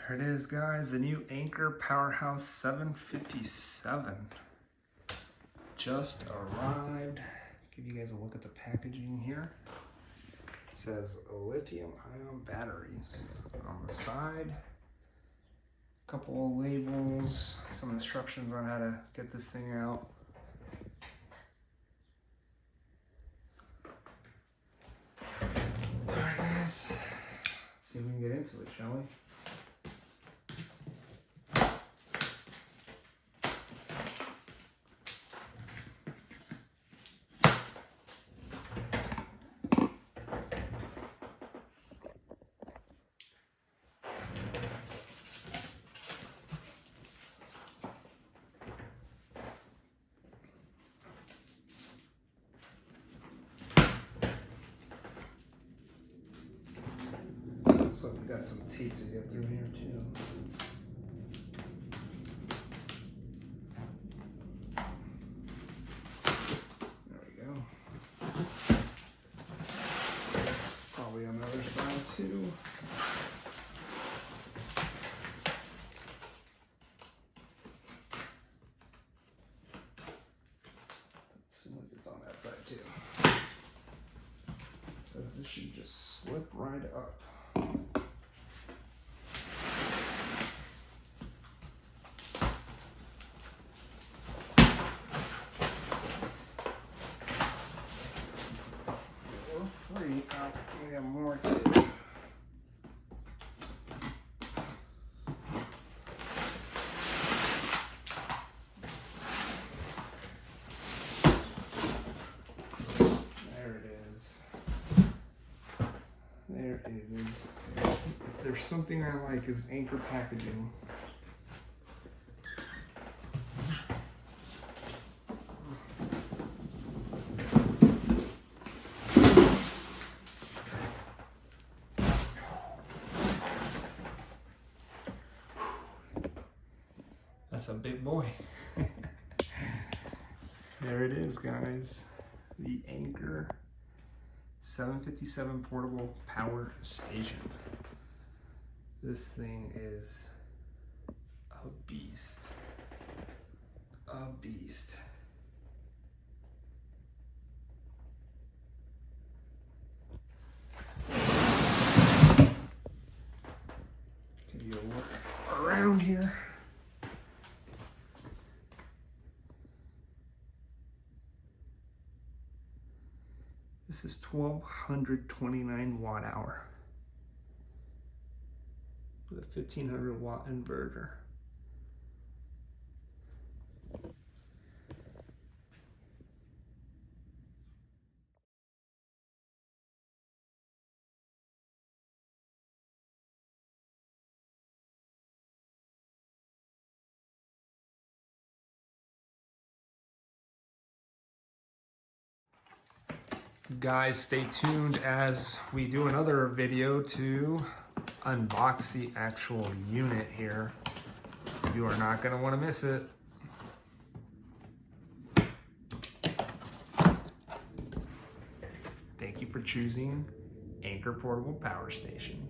There it is, guys, the new Anker Powerhouse 757 just arrived. Give you guys a look at the packaging here. It says lithium-ion batteries on the side. A couple of labels, some instructions on how to get this thing out. All right, guys, let's see if we can get into it, shall we? So we got some tape to get through here too. There we go. Probably on the other side too. Seems like it's on that side too. It says this should just slip right up. We have more tape. There it is. There it is. If there's something I like, is Anker packaging. That's a big boy. There it is, guys. The Anker 757 portable power station. This thing is a beast. A beast. Give you a look around here. This is 1229 watt hour with a 1500 watt inverter. Guys, stay tuned as we do another video to unbox the actual unit here. You are not going to want to miss it. Thank you for choosing Anker Portable Power Station.